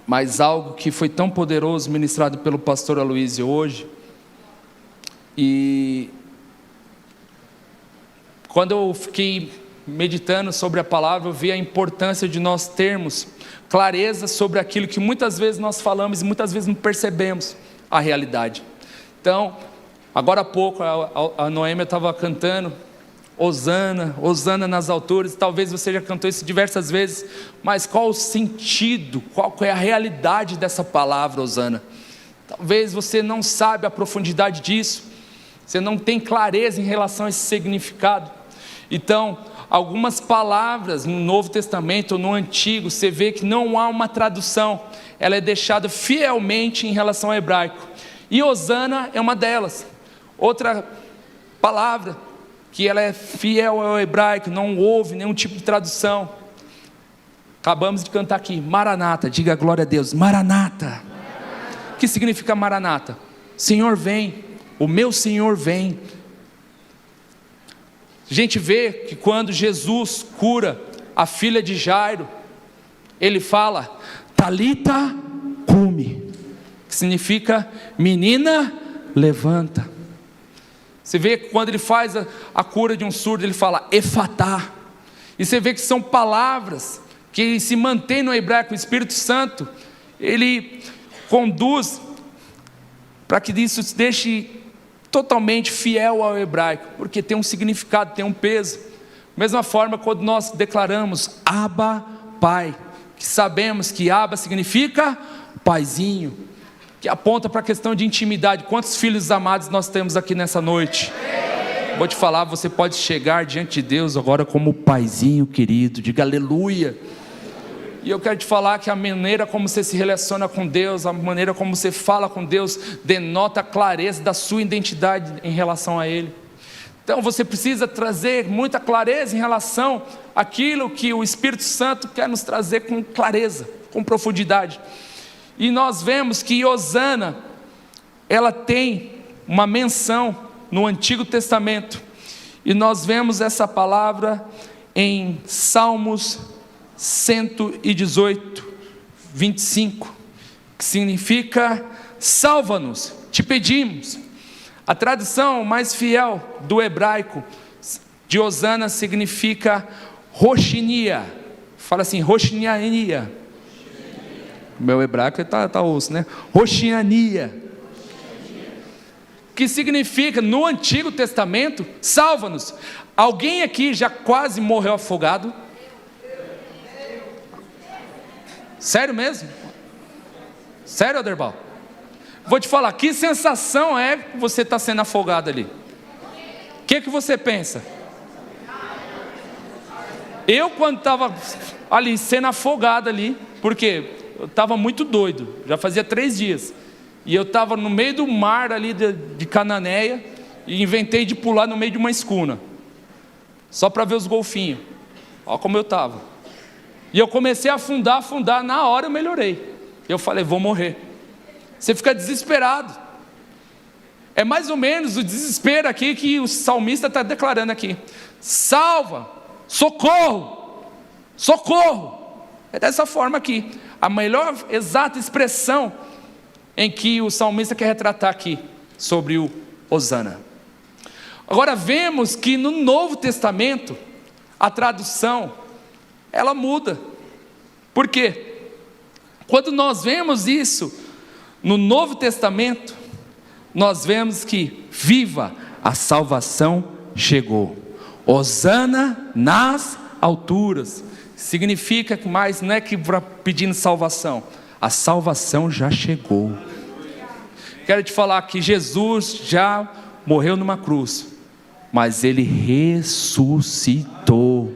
mas algo que foi tão poderoso ministrado pelo pastor Aloysio hoje. E quando eu fiquei meditando sobre a palavra, eu vi a importância de nós termos clareza sobre aquilo que muitas vezes nós falamos e muitas vezes não percebemos a realidade. Então, agora há pouco a Noêmia estava cantando Hosana, Hosana nas alturas. Talvez você já cantou isso diversas vezes, mas qual o sentido, qual é a realidade dessa palavra Hosana? Talvez você não sabe a profundidade disso, você não tem clareza em relação a esse significado. Então, algumas palavras no Novo Testamento ou no Antigo, você vê que não há uma tradução, ela é deixada fielmente em relação ao hebraico, e Hosana é uma delas. Outra palavra que ela é fiel ao hebraico, não houve nenhum tipo de tradução. Acabamos de cantar aqui, Maranata, diga glória a Deus, Maranata. O que significa Maranata? Senhor vem, o meu Senhor vem. A gente vê que quando Jesus cura a filha de Jairo, ele fala, Talita cumi, que significa, menina, levanta. Você vê que quando ele faz a cura de um surdo, ele fala, efatá. E você vê que são palavras que se mantêm no hebraico. O Espírito Santo, ele conduz para que isso se deixe totalmente fiel ao hebraico, porque tem um significado, tem um peso. Da mesma forma, quando nós declaramos Abba, Pai, que sabemos que Abba significa paizinho, que aponta para a questão de intimidade. Quantos filhos amados nós temos aqui nessa noite? Vou te falar, você pode chegar diante de Deus agora como paizinho querido, diga aleluia. E eu quero te falar que a maneira como você se relaciona com Deus, a maneira como você fala com Deus, denota a clareza da sua identidade em relação a Ele. Então você precisa trazer muita clareza em relação àquilo que o Espírito Santo quer nos trazer com clareza, com profundidade. E nós vemos que Hosana, ela tem uma menção no Antigo Testamento, e nós vemos essa palavra em Salmos 118, 25, que significa, salva-nos, te pedimos. A tradução mais fiel do hebraico de Hosana significa Roxinia. Fala assim, Roxiniania. Meu hebraico tá osso, né? Roxiania. Que significa, no Antigo Testamento, salva-nos. Alguém aqui já quase morreu afogado? Sério mesmo? Sério, Aderbal? Vou te falar, que sensação é você estar sendo afogado ali? O que você pensa? Eu, quando estava ali sendo afogado ali, porque eu estava muito doido, já fazia 3 dias, e eu estava no meio do mar ali de Cananéia, e inventei de pular no meio de uma escuna, só para ver os golfinhos. Olha como eu estava. E eu comecei a afundar, na hora eu melhorei. Eu falei, vou morrer. Você fica desesperado. É mais ou menos o desespero aqui que o salmista está declarando aqui. Salva, socorro, socorro. É dessa forma aqui. A melhor exata expressão em que o salmista quer retratar aqui sobre o Hosana. Agora vemos que no Novo Testamento a tradução ela muda. Por quê? Quando nós vemos isso no Novo Testamento, nós vemos que viva a salvação chegou. Hosana nas alturas. Significa que mais não é que pedindo salvação, a salvação já chegou. Quero te falar que Jesus já morreu numa cruz, mas Ele ressuscitou.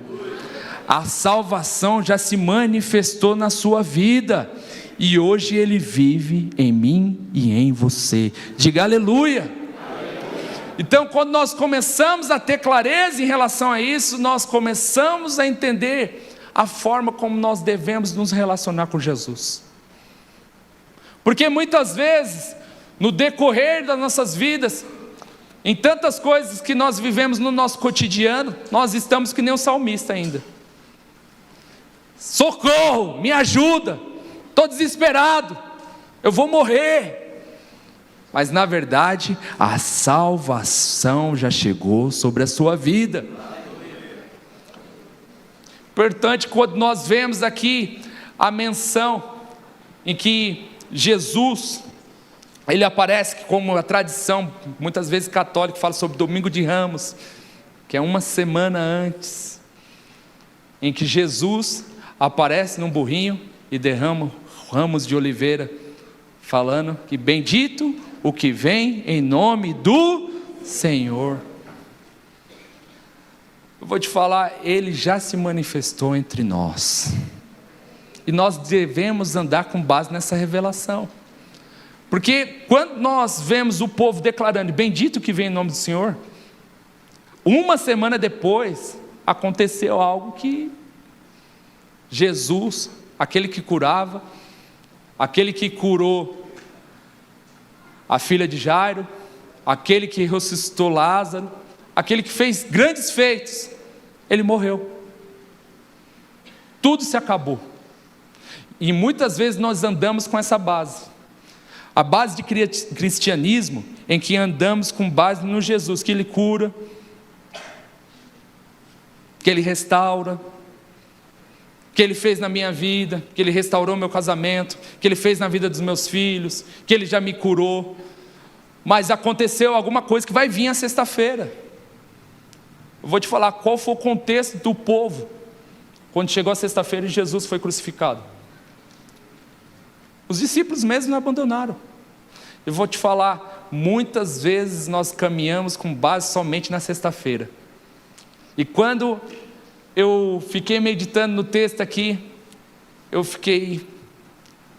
A salvação já se manifestou na sua vida, e hoje Ele vive em mim e em você. Diga aleluia. Então, quando nós começamos a ter clareza em relação a isso, nós começamos a entender a forma como nós devemos nos relacionar com Jesus. Porque muitas vezes, no decorrer das nossas vidas, em tantas coisas que nós vivemos no nosso cotidiano, nós estamos que nem um salmista ainda. Socorro, me ajuda, estou desesperado, eu vou morrer. Mas na verdade, a salvação já chegou sobre a sua vida. Portanto, quando nós vemos aqui a menção em que Jesus, ele aparece como a tradição, muitas vezes católica, fala sobre Domingo de Ramos, que é uma semana antes, em que Jesus aparece num burrinho e derrama ramos de oliveira, falando que bendito o que vem em nome do Senhor. Eu vou te falar, Ele já se manifestou entre nós, e nós devemos andar com base nessa revelação, porque quando nós vemos o povo declarando, bendito que vem em nome do Senhor, uma semana depois, aconteceu algo que Jesus, aquele que curava, aquele que curou a filha de Jairo, aquele que ressuscitou Lázaro, aquele que fez grandes feitos, ele morreu. Tudo se acabou. E muitas vezes nós andamos com essa base, a base de cristianismo, em que andamos com base no Jesus, que Ele cura, que Ele restaura, que Ele fez na minha vida, que Ele restaurou meu casamento, que Ele fez na vida dos meus filhos, que Ele já me curou. Mas aconteceu alguma coisa que vai vir a sexta-feira. Eu vou te falar qual foi o contexto do povo quando chegou a sexta-feira e Jesus foi crucificado. Os discípulos mesmo não abandonaram. Eu vou te falar, muitas vezes nós caminhamos com base somente na sexta-feira. E quando eu fiquei meditando no texto aqui, eu fiquei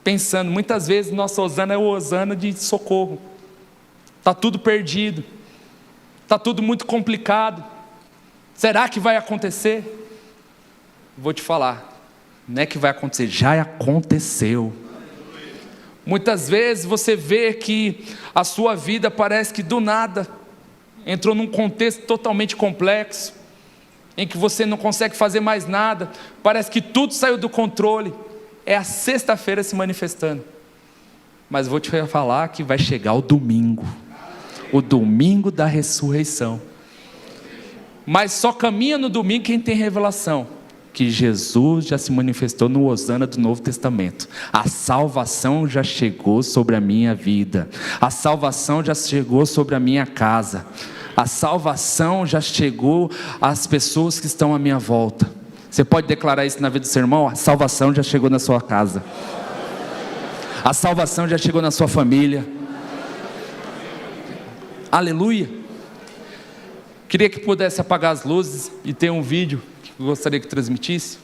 pensando, muitas vezes nossa hosana é o hosana de socorro. Está tudo perdido, está tudo muito complicado, será que vai acontecer? Vou te falar, não é que vai acontecer, já aconteceu. Muitas vezes você vê que a sua vida parece que do nada entrou num contexto totalmente complexo, em que você não consegue fazer mais nada, parece que tudo saiu do controle. É a sexta-feira se manifestando. Mas vou te falar que vai chegar o domingo da ressurreição. Mas só caminha no domingo quem tem revelação, que Jesus já se manifestou no hosana do Novo Testamento. A salvação já chegou sobre a minha vida, a salvação já chegou sobre a minha casa, a salvação já chegou às pessoas que estão à minha volta. Você pode declarar isso na vida do seu irmão? A salvação já chegou na sua casa, a salvação já chegou na sua família. Aleluia. Queria que pudesse apagar as luzes e ter um vídeo que eu gostaria que transmitisse.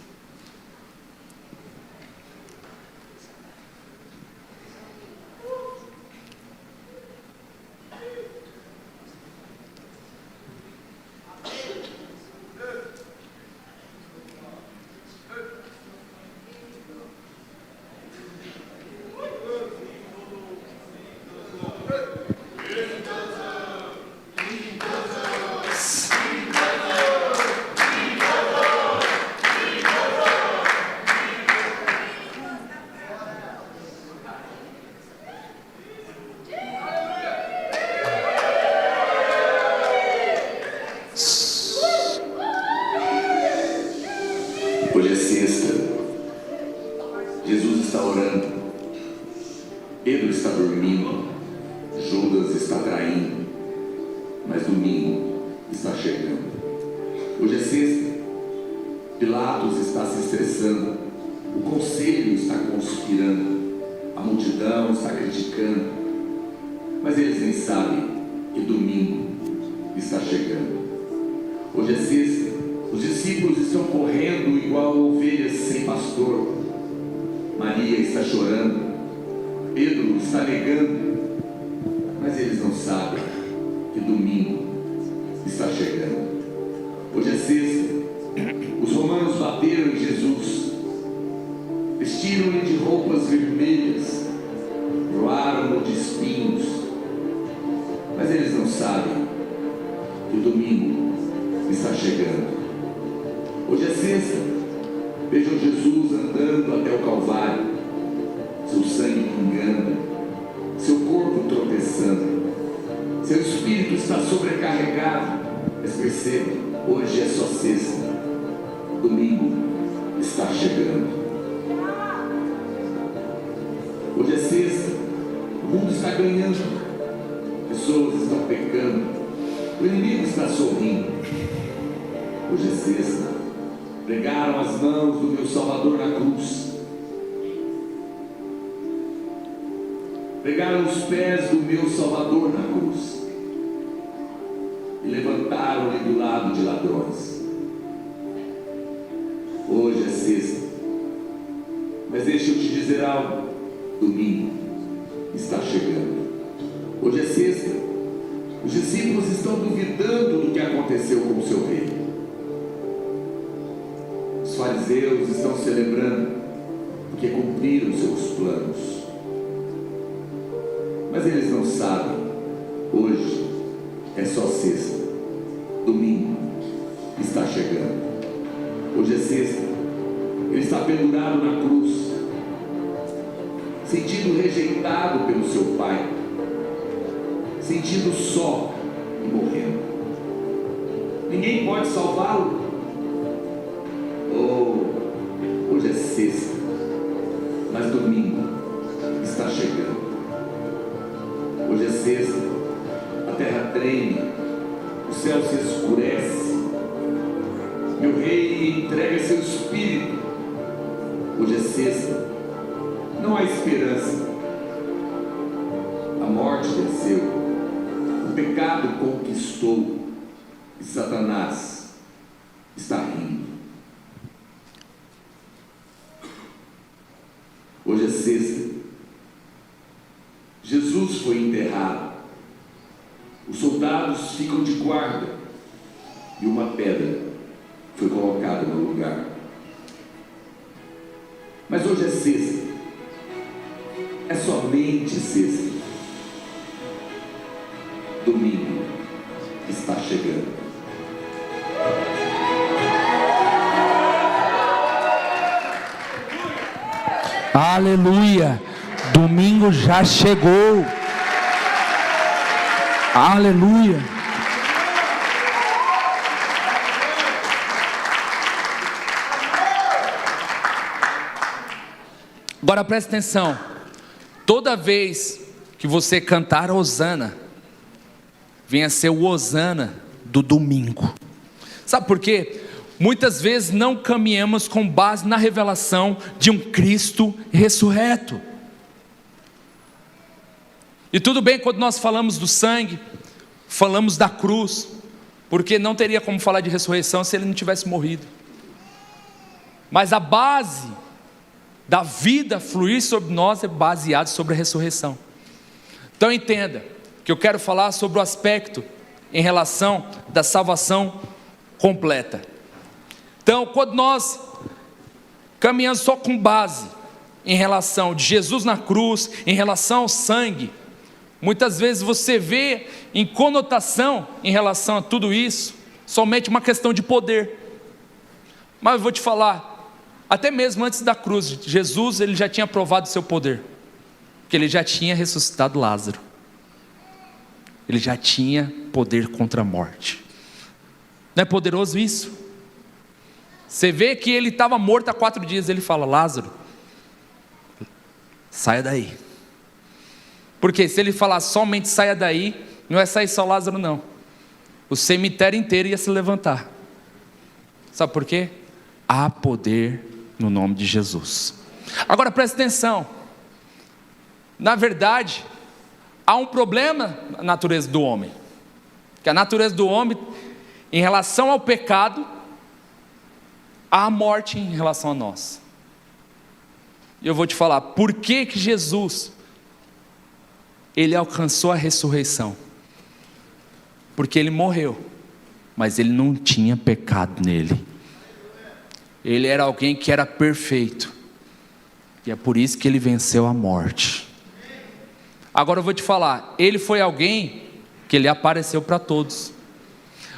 Hoje é sexta, Jesus está orando, Pedro está dormindo, Judas está traindo, mas domingo está chegando. Hoje é sexta, Pilatos está se estressando, o conselho está conspirando, a multidão está criticando, mas eles nem sabem que domingo está chegando. Hoje é sexta, os discípulos estão correndo igual ovelhas sem pastor. Maria está chorando, Pedro está negando, mas eles não sabem que domingo está chegando. Hoje é sexta, os romanos bateram em Jesus, vestiram-lhe de roupas vermelhas, roaram-no de espinhos, mas eles não sabem que o domingo está chegando. Hoje é sexta, vejam Jesus andando até o Calvário, sobrecarregado, mas perceba, hoje é só sexta, domingo está chegando. Hoje é sexta, o mundo está ganhando, pessoas estão pecando, o inimigo está sorrindo. Hoje é sexta, pregaram as mãos do meu Salvador na cruz, pregaram os pés do meu Salvador na cruz e levantaram-lhe do lado de ladrões. Hoje é sexta, mas deixa eu te dizer algo, domingo está chegando. Hoje é sexta, os discípulos estão duvidando do que aconteceu com o seu rei. Os fariseus estão celebrando porque cumpriram seus planos, mas eles não sabem, hoje é só sexta, domingo está chegando. Hoje é sexta, ele está pendurado na cruz, sentindo rejeitado pelo seu pai, sentindo só e morrendo. Ninguém pode salvá-lo. Oh, hoje é sexta, mas domingo está chegando. Hoje é sexta, a terra treme, o céu se escurece, meu rei entrega seu espírito. Hoje é sexta, não há esperança, a morte venceu, o pecado conquistou e Satanás está rindo. Hoje é sexta, Jesus foi enterrado, os soldados ficam de guarda e uma pedra foi colocada no lugar. Mas hoje é sexta, é somente sexta, domingo está chegando. Aleluia, domingo já chegou. Aleluia. Agora presta atenção, toda vez que você cantar Hosana, venha ser o Hosana do domingo. Sabe por quê? Muitas vezes não caminhamos com base na revelação de um Cristo ressurreto. E tudo bem quando nós falamos do sangue, falamos da cruz, porque não teria como falar de ressurreição se ele não tivesse morrido. Mas a base da vida fluir sobre nós é baseado sobre a ressurreição. Então entenda que eu quero falar sobre o aspecto em relação da salvação completa. Então, quando nós caminhamos só com base em relação de Jesus na cruz, em relação ao sangue, muitas vezes você vê em conotação em relação a tudo isso, somente uma questão de poder. Mas eu vou te falar, até mesmo antes da cruz, Jesus ele já tinha provado o seu poder, porque ele já tinha ressuscitado Lázaro, ele já tinha poder contra a morte. Não é poderoso isso? Você vê que ele estava morto há 4 dias, ele fala: Lázaro, saia daí. Porque se ele falar somente saia daí, não é sair só Lázaro não, o cemitério inteiro ia se levantar. Sabe por quê? Há poder no nome de Jesus. Agora presta atenção, na verdade há um problema na natureza do homem, que a natureza do homem em relação ao pecado, há a morte em relação a nós. E eu vou te falar, por que que Jesus, ele alcançou a ressurreição? Porque ele morreu, mas ele não tinha pecado nele. Ele era alguém que era perfeito, e é por isso que ele venceu a morte. Agora eu vou te falar, ele foi alguém que ele apareceu para todos.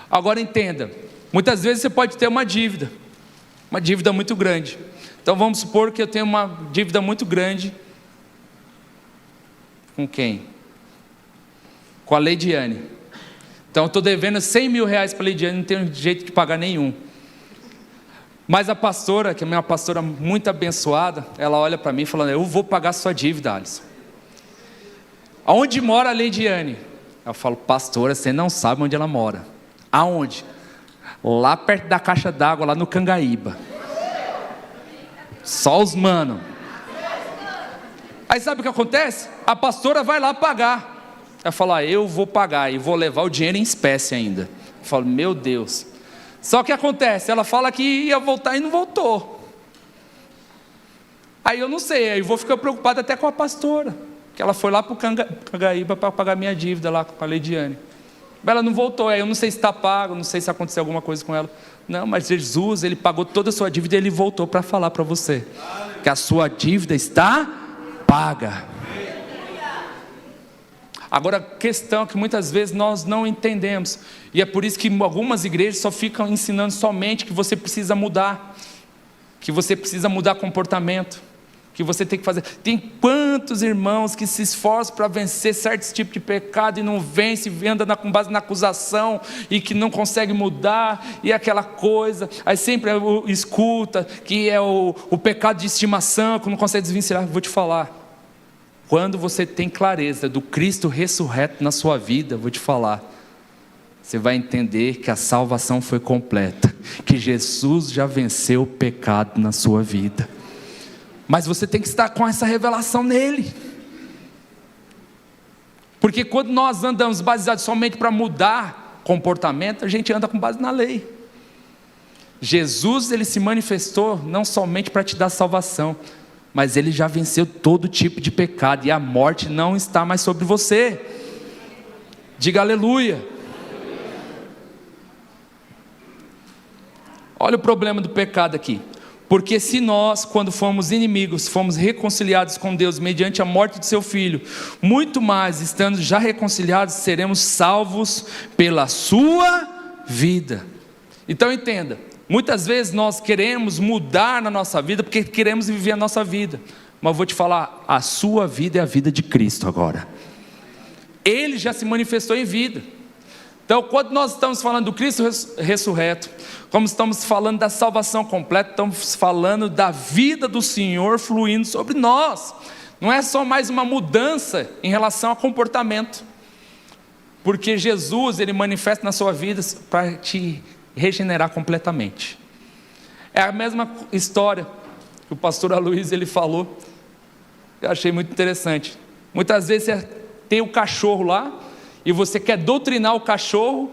Agora entenda, muitas vezes você pode ter uma dívida muito grande. Então vamos supor que eu tenho uma dívida muito grande com quem? Com a Leidiane. Então eu estou devendo 100 mil reais para a Lidiane, não tenho jeito de pagar nenhum. Mas a pastora, que é uma pastora muito abençoada, ela olha para mim falando: eu vou pagar sua dívida, Alisson. Aonde mora a Lidiane? Eu falo: pastora, você não sabe onde ela mora. Aonde? Lá perto da caixa d'água, lá no Cangaíba. Só os mano. Aí sabe o que acontece? A pastora vai lá pagar. Ela fala: eu vou pagar e vou levar o dinheiro em espécie ainda. Eu falo: meu Deus. Só que acontece, ela fala que ia voltar e não voltou. Aí eu não sei, aí eu vou ficar preocupado até com a pastora, que ela foi lá para o Cangaíba para pagar minha dívida lá com a Leidiane. Ela não voltou, aí eu não sei se está pago, não sei se aconteceu alguma coisa com ela. Não, mas Jesus, Ele pagou toda a sua dívida e Ele voltou para falar para você que a sua dívida está paga. Agora, a questão é que muitas vezes nós não entendemos, e é por isso que algumas igrejas só ficam ensinando somente que você precisa mudar, que você precisa mudar comportamento, que você tem que fazer. Tem quantos irmãos que se esforçam para vencer certos tipos de pecado e não vence, anda com base na acusação e que não consegue mudar, e aquela coisa, aí sempre escuta que é o pecado de estimação, que não consegue desvencilhar. Vou te falar, quando você tem clareza do Cristo ressurreto na sua vida, vou te falar, você vai entender que a salvação foi completa, que Jesus já venceu o pecado na sua vida. Mas você tem que estar com essa revelação nele. Porque quando nós andamos baseados somente para mudar comportamento, a gente anda com base na lei. Jesus, Ele se manifestou não somente para te dar salvação, mas Ele já venceu todo tipo de pecado, e a morte não está mais sobre você. Diga aleluia. Olha o problema do pecado aqui. Porque se nós, quando fomos inimigos, fomos reconciliados com Deus mediante a morte de seu Filho, muito mais, estando já reconciliados, seremos salvos pela sua vida. Então entenda, muitas vezes nós queremos mudar na nossa vida, porque queremos viver a nossa vida. Mas eu vou te falar, a sua vida é a vida de Cristo agora. Ele já se manifestou em vida. Então, quando nós estamos falando do Cristo ressurreto, como estamos falando da salvação completa, estamos falando da vida do Senhor fluindo sobre nós. Não é só mais uma mudança em relação a comportamento, porque Jesus, Ele manifesta na sua vida para te regenerar completamente. É a mesma história que o pastor Aloysio ele falou, eu achei muito interessante. Muitas vezes você tem o cachorro lá, e você quer doutrinar o cachorro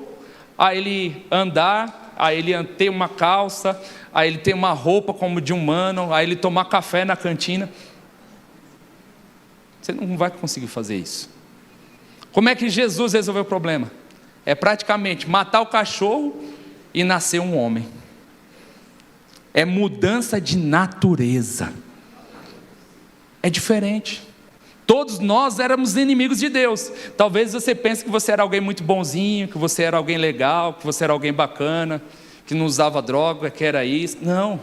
a ele andar, a ele ter uma calça, a ele ter uma roupa como de humano, a ele tomar café na cantina. Você não vai conseguir fazer isso. Como é que Jesus resolveu o problema? É praticamente matar o cachorro e nascer um homem. É mudança de natureza. É diferente. Todos nós éramos inimigos de Deus. Talvez você pense que você era alguém muito bonzinho, que você era alguém legal, que você era alguém bacana, que não usava droga, que era isso. Não.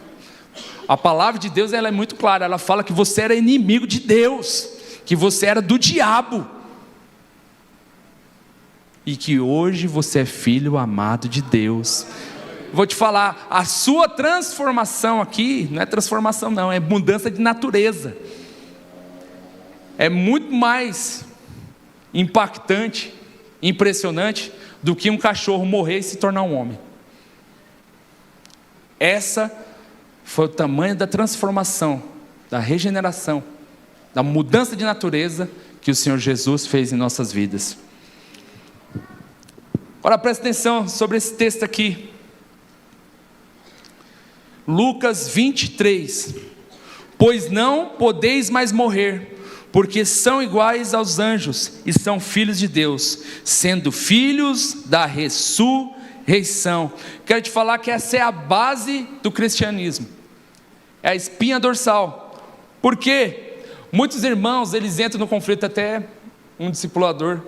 A palavra de Deus ela é muito clara. Ela fala que você era inimigo de Deus, que você era do diabo, e que hoje você é filho amado de Deus. Vou te falar, a sua transformação aqui, não é transformação não, é mudança de natureza. É muito mais impactante, impressionante, do que um cachorro morrer e se tornar um homem. Essa foi o tamanho da transformação, da regeneração, da mudança de natureza que o Senhor Jesus fez em nossas vidas. Agora presta atenção sobre esse texto aqui. Lucas 23. Pois não podeis mais morrer, porque são iguais aos anjos e são filhos de Deus, sendo filhos da ressurreição. Quero te falar que essa é a base do cristianismo, é a espinha dorsal. Por quê? Muitos irmãos, eles entram no conflito. Até um discipulador,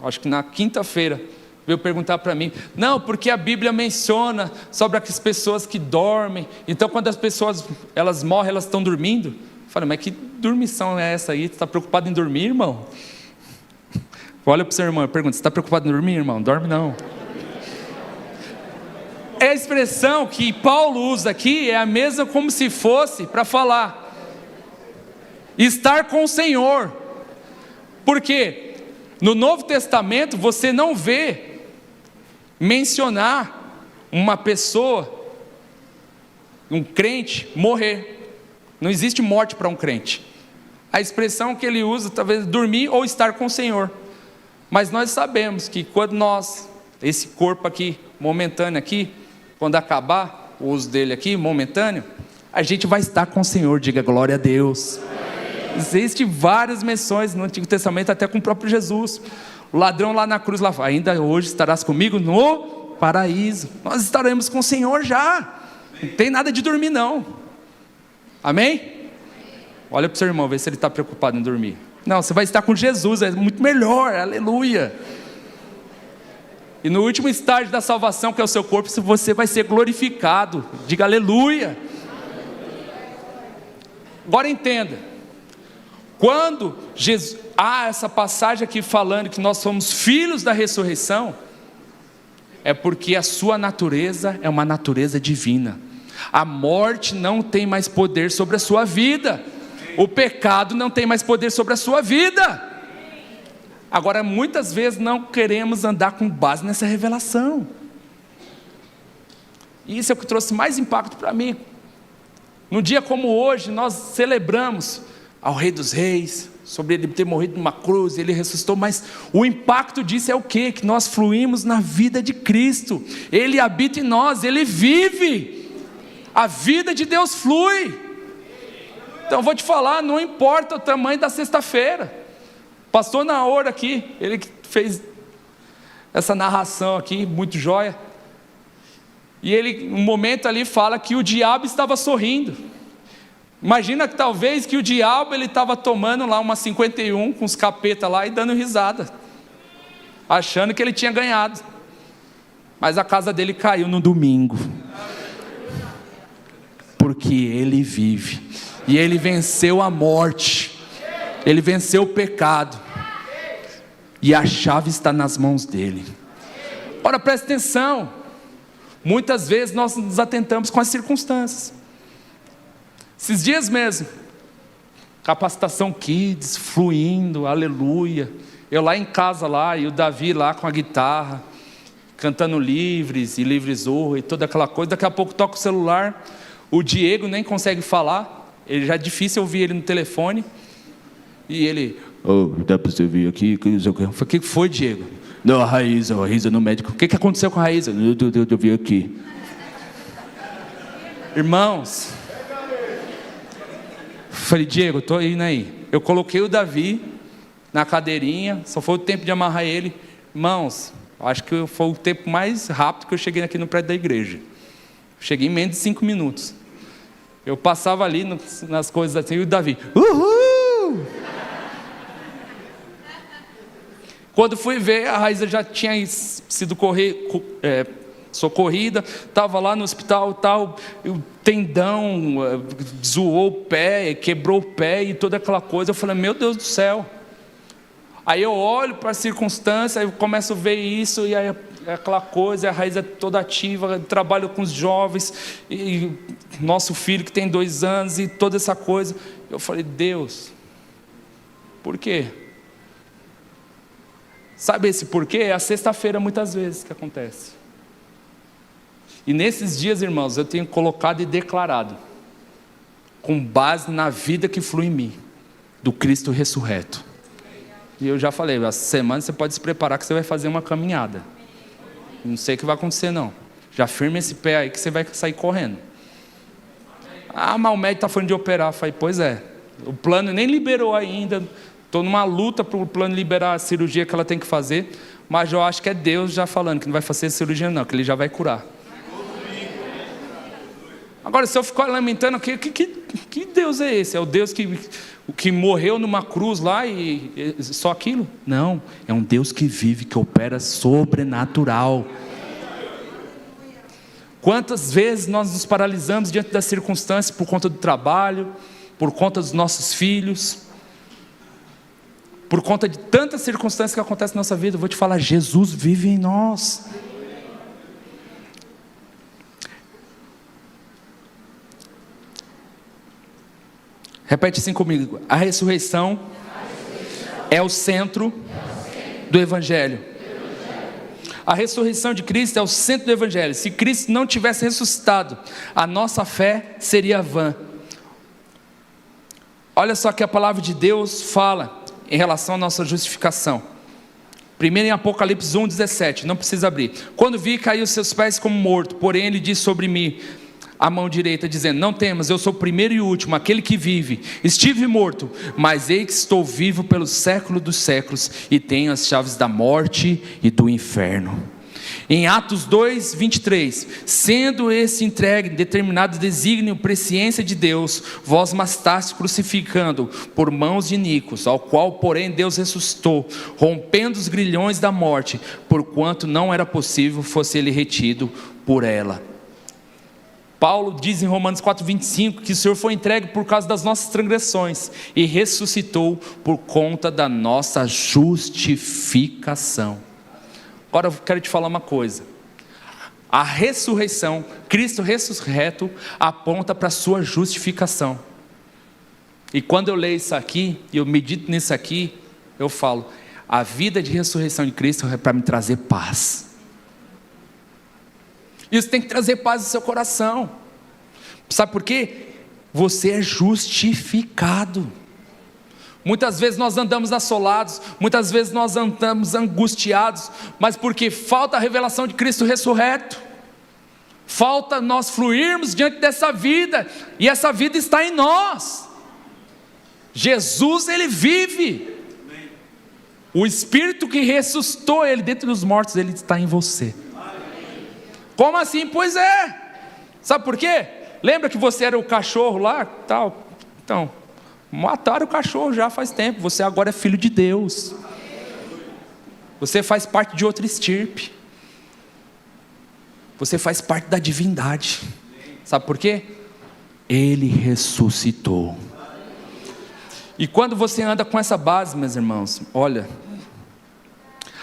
acho que na quinta-feira, veio perguntar para mim: não, porque a Bíblia menciona sobre as pessoas que dormem, então quando as pessoas elas morrem, elas estão dormindo. Eu falei: mas que dormição é essa aí? Você está preocupado em dormir, irmão? Olha para o seu irmão e pergunta: você está preocupado em dormir, irmão? Dorme não. A expressão que Paulo usa aqui é a mesma como se fosse para falar estar com o Senhor. Porque no Novo Testamento você não vê mencionar uma pessoa, um crente, morrer. Não existe morte para um crente. A expressão que ele usa talvez dormir ou estar com o Senhor. Mas nós sabemos que quando nós, esse corpo aqui, momentâneo aqui, quando acabar o uso dele aqui, momentâneo, a gente vai estar com o Senhor. Diga glória a Deus. Existem várias menções no Antigo Testamento, até com o próprio Jesus. O ladrão lá na cruz, lá, ainda hoje estarás comigo no paraíso. Nós estaremos com o Senhor já. Não tem nada de dormir não. Amém? Olha para o seu irmão, vê se ele está preocupado em dormir. Não, você vai estar com Jesus, é muito melhor, aleluia. E no último estágio da salvação, que é o seu corpo, você vai ser glorificado. Diga aleluia. Agora entenda. Quando Jesus, há essa passagem aqui falando que nós somos filhos da ressurreição, é porque a sua natureza é uma natureza divina. A morte não tem mais poder sobre a sua vida. O pecado não tem mais poder sobre a sua vida. Agora, muitas vezes não queremos andar com base nessa revelação. E isso é o que trouxe mais impacto para mim. Num dia como hoje, nós celebramos ao Rei dos Reis, sobre ele ter morrido numa cruz, ele ressuscitou, mas o impacto disso é o quê? Que nós fluímos na vida de Cristo. Ele habita em nós, ele vive. A vida de Deus flui. Então eu vou te falar, não importa o tamanho da sexta-feira. Pastor Naor aqui, ele que fez essa narração aqui, muito jóia. E ele, um momento ali, fala que o diabo estava sorrindo. Imagina que talvez que o diabo, ele estava tomando lá uma 51 com os capeta lá e dando risada, achando que ele tinha ganhado. Mas a casa dele caiu no domingo. Porque ele vive. E ele venceu a morte. Ele venceu o pecado. E a chave está nas mãos dele. Ora, presta atenção. Muitas vezes nós nos atentamos com as circunstâncias. Esses dias mesmo, capacitação Kids, fluindo, aleluia. Eu lá em casa lá, e o Davi lá com a guitarra, cantando Livres e Livres Zorro e toda aquela coisa. Daqui a pouco toca o celular, o Diego nem consegue falar, ele já é difícil ouvir ele no telefone. E ele, dá para você vir aqui? Eu falei, o que foi, Diego? Não, a Raíza no médico. O que aconteceu com a Raíza? Eu vim aqui. Irmãos, falei, Diego, estou indo aí. Eu coloquei o Davi na cadeirinha, só foi o tempo de amarrar ele. Irmãos, acho que foi o tempo mais rápido que eu cheguei aqui no prédio da igreja. Cheguei em menos de 5 minutos. Eu passava ali nas coisas assim, e o Davi, uhul! Quando fui ver, a Raíza já tinha sido socorrida, estava lá no hospital, tal, o tendão, zoou o pé, quebrou o pé e toda aquela coisa. Eu falei, meu Deus do céu. Aí eu olho para a circunstância, aí eu começo a ver isso, e aí aquela coisa, a Raíza é toda ativa, trabalho com os jovens, e nosso filho que tem 2 anos, e toda essa coisa. Eu falei, Deus, por quê? Sabe esse porquê? É a sexta-feira muitas vezes que acontece. E nesses dias, irmãos, eu tenho colocado e declarado, com base na vida que flui em mim, do Cristo ressurreto. E eu já falei, essa semana você pode se preparar que você vai fazer uma caminhada. Não sei o que vai acontecer não. Já firma esse pé aí que você vai sair correndo. Ah, mas o médico está falando de operar. Eu falei, pois é, o plano nem liberou ainda. Estou numa luta para o plano liberar a cirurgia que ela tem que fazer, mas eu acho que é Deus já falando que não vai fazer cirurgia não, que Ele já vai curar. Agora, se eu ficar lamentando, que Deus é esse? É o Deus que morreu numa cruz lá e só aquilo? Não, é um Deus que vive, que opera sobrenatural. Quantas vezes nós nos paralisamos diante das circunstâncias por conta do trabalho, por conta dos nossos filhos, por conta de tantas circunstâncias que acontecem na nossa vida, eu vou te falar, Jesus vive em nós. Repete assim comigo: a ressurreição é o centro do Evangelho. A ressurreição de Cristo é o centro do Evangelho. Se Cristo não tivesse ressuscitado, a nossa fé seria vã. Olha só que a palavra de Deus fala em relação à nossa justificação. Primeiro em Apocalipse 1:17, não precisa abrir. Quando vi, caiu aos seus pés como morto, porém ele disse sobre mim, a mão direita, dizendo: não temas, eu sou o primeiro e o último, aquele que vive. Estive morto, mas eis que estou vivo pelos séculos dos séculos, e tenho as chaves da morte e do inferno. Em Atos 2:23, sendo esse entregue determinado desígnio, presciência de Deus, vós matastes crucificando por mãos de iníquos, ao qual porém Deus ressuscitou, rompendo os grilhões da morte, porquanto não era possível fosse ele retido por ela. Paulo diz em Romanos 4:25 que o Senhor foi entregue por causa das nossas transgressões e ressuscitou por conta da nossa justificação. Agora eu quero te falar uma coisa: a ressurreição, Cristo ressurreto, aponta para a sua justificação. E quando eu leio isso aqui, e eu medito nisso aqui, eu falo, a vida de ressurreição de Cristo é para me trazer paz. Isso tem que trazer paz no seu coração. Sabe por quê? Você é justificado. Muitas vezes nós andamos assolados, muitas vezes nós andamos angustiados, mas porque falta a revelação de Cristo ressurreto. Falta nós fluirmos diante dessa vida, e essa vida está em nós. Jesus, ele vive. O Espírito que ressuscitou ele dentro dos mortos, ele está em você. Como assim? Pois é. Sabe por quê? Lembra que você era o cachorro lá? Tal. Então, mataram o cachorro já faz tempo. Você agora é filho de Deus. Você faz parte de outra estirpe. Você faz parte da divindade. Sabe por quê? Ele ressuscitou. E quando você anda com essa base, meus irmãos, olha,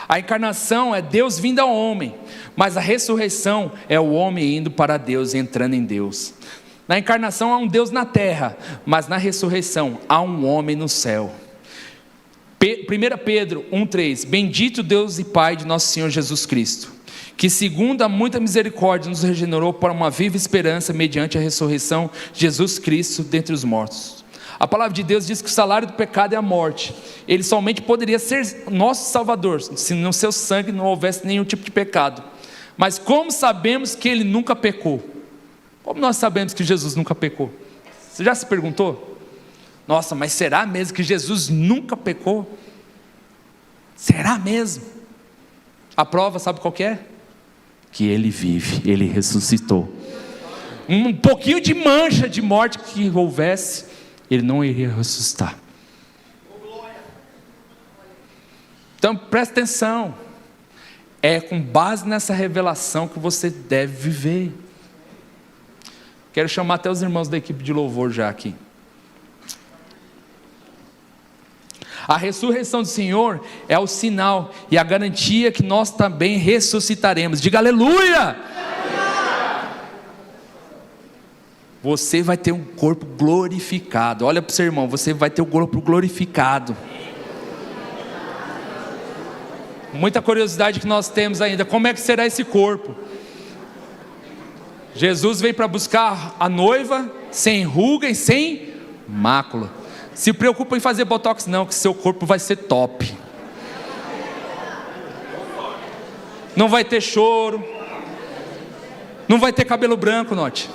a encarnação é Deus vindo ao homem, mas a ressurreição é o homem indo para Deus, entrando em Deus. Na encarnação há um Deus na terra, mas na ressurreição há um homem no céu. 1 Pedro 1:3, bendito Deus e Pai de nosso Senhor Jesus Cristo, que segundo a muita misericórdia nos regenerou para uma viva esperança mediante a ressurreição de Jesus Cristo dentre os mortos. A palavra de Deus diz que o salário do pecado é a morte. Ele somente poderia ser nosso Salvador, se no seu sangue não houvesse nenhum tipo de pecado. Mas como sabemos que ele nunca pecou? Como nós sabemos que Jesus nunca pecou? Você já se perguntou? Nossa, mas será mesmo que Jesus nunca pecou? Será mesmo? A prova sabe qual que é? Que ele vive, ele ressuscitou. Um pouquinho de mancha de morte que houvesse, ele não iria ressuscitar. Então presta atenção. É com base nessa revelação que você deve viver. Quero chamar até os irmãos da equipe de louvor já aqui. A ressurreição do Senhor é o sinal e a garantia que nós também ressuscitaremos. Diga aleluia! Você vai ter um corpo glorificado. Olha para o seu irmão, você vai ter um corpo glorificado. Muita curiosidade que nós temos ainda. Como é que será esse corpo? Jesus veio para buscar a noiva sem ruga e sem mácula. Se preocupa em fazer botox não, que seu corpo vai ser top. Não vai ter choro. Não vai ter cabelo branco, note.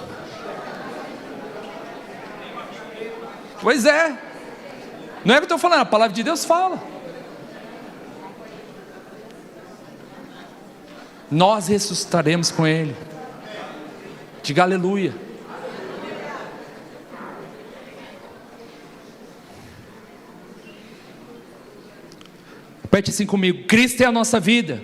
Pois é. Não é o que eu estou falando, a palavra de Deus fala. Nós ressuscitaremos com Ele. Diga aleluia. Repete assim comigo: Cristo é a nossa vida.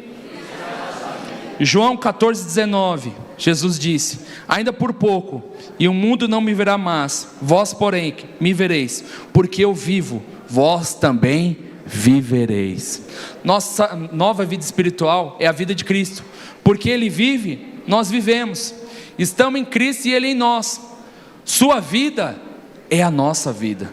João 14:19, Jesus disse: ainda por pouco, e o mundo não me verá mais, vós porém me vereis, porque eu vivo, vós também vivereis. Nossa nova vida espiritual é a vida de Cristo, porque Ele vive, nós vivemos. Estamos em Cristo e Ele em nós. Sua vida é a nossa vida.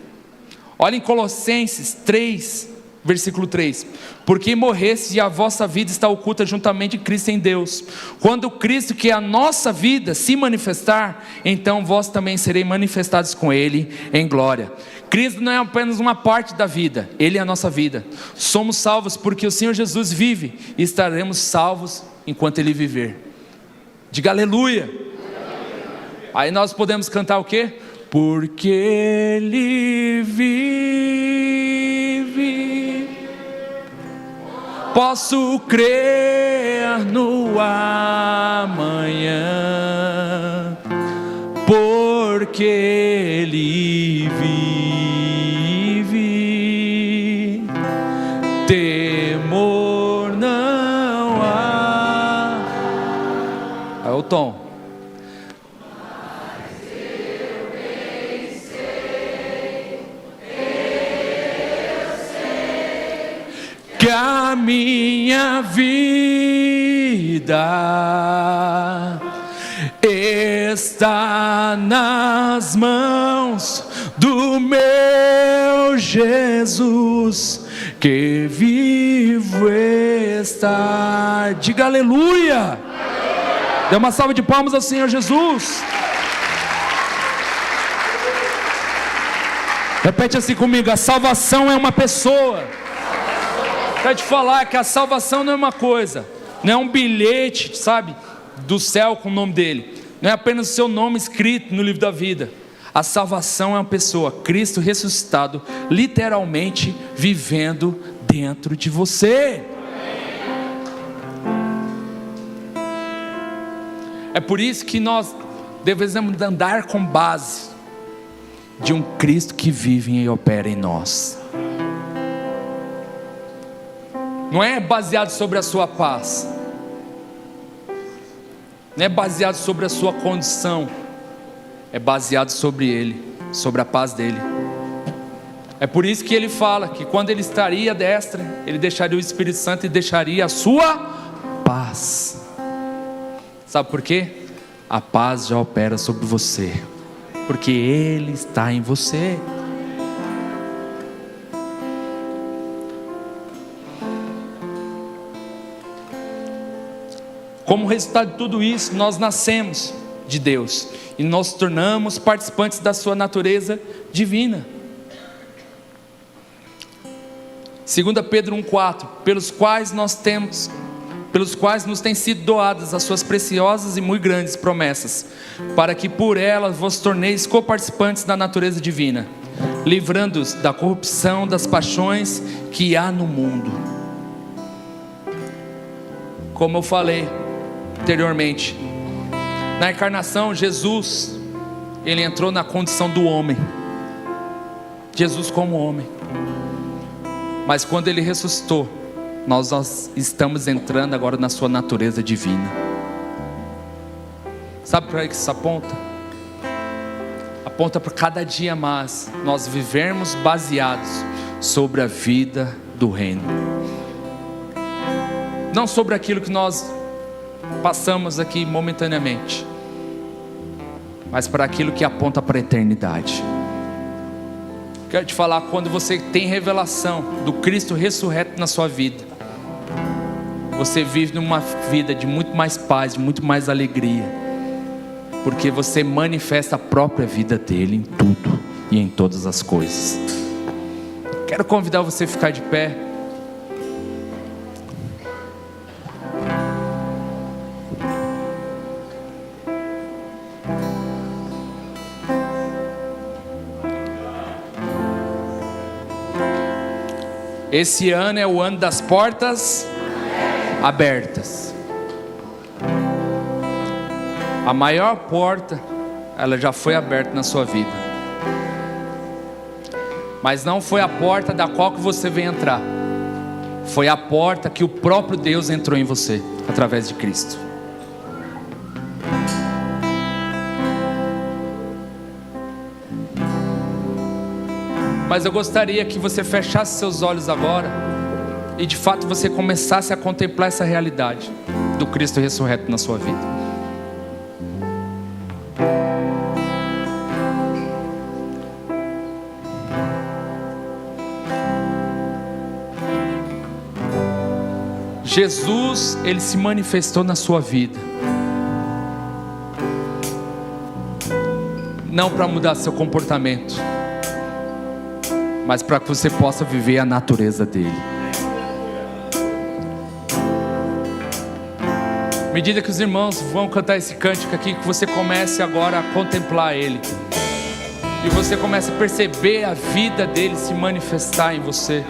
Olha em Colossenses 3, versículo 3: porque morreste e a vossa vida está oculta juntamente em Cristo em Deus. Quando Cristo, que é a nossa vida, se manifestar, então vós também sereis manifestados com Ele em glória. Cristo não é apenas uma parte da vida, Ele é a nossa vida. Somos salvos porque o Senhor Jesus vive, e estaremos salvos enquanto Ele viver. Diga aleluia. Aí nós podemos cantar o quê? Porque Ele vive, posso crer no amanhã, porque Ele vive, temor não há. Aí o tom. Que a minha vida está nas mãos do meu Jesus, que vivo está. Diga aleluia. Dê uma salva de palmas ao Senhor Jesus. Repete assim comigo: a salvação é uma pessoa. Quero te falar que a salvação não é uma coisa, não é um bilhete, sabe, do céu com o nome dele, não é apenas o seu nome escrito no livro da vida. A salvação é uma pessoa, Cristo ressuscitado, literalmente vivendo dentro de você. É por isso que nós devemos andar com base de um Cristo que vive e opera em nós. Não é baseado sobre a sua paz, não é baseado sobre a sua condição, é baseado sobre Ele, sobre a paz dEle. É por isso que Ele fala que quando Ele estaria à destra, Ele deixaria o Espírito Santo e deixaria a sua paz. Sabe por quê? A paz já opera sobre você, porque Ele está em você. Como resultado de tudo isso, nós nascemos de Deus e nós tornamos participantes da sua natureza divina. 2 Pedro 1,4: pelos quais nos têm sido doadas as suas preciosas e muito grandes promessas, para que por elas vos torneis coparticipantes da natureza divina, livrando-os da corrupção das paixões que há no mundo. Como eu falei anteriormente, na encarnação, Jesus, Ele entrou na condição do homem, Jesus como homem, mas quando Ele ressuscitou, nós estamos entrando agora na sua natureza divina. Sabe para que isso aponta? Aponta para cada dia mais nós vivermos baseados sobre a vida do reino, não sobre aquilo que nós passamos aqui momentaneamente, mas para aquilo que aponta para a eternidade. Quero te falar, quando você tem revelação do Cristo ressurreto na sua vida, você vive numa vida de muito mais paz, de muito mais alegria, porque você manifesta a própria vida dele em tudo e em todas as coisas. Quero convidar você a ficar de pé. Esse ano é o ano das portas abertas. A maior porta, ela já foi aberta na sua vida, mas não foi a porta da qual que você vem entrar, foi a porta que o próprio Deus entrou em você, através de Cristo. Mas eu gostaria que você fechasse seus olhos agora e de fato você começasse a contemplar essa realidade do Cristo ressurreto na sua vida. Jesus, Ele se manifestou na sua vida, não para mudar seu comportamento, mas para que você possa viver a natureza dele. À medida que os irmãos vão cantar esse cântico aqui, que você comece agora a contemplar Ele, e você comece a perceber a vida dele se manifestar em você.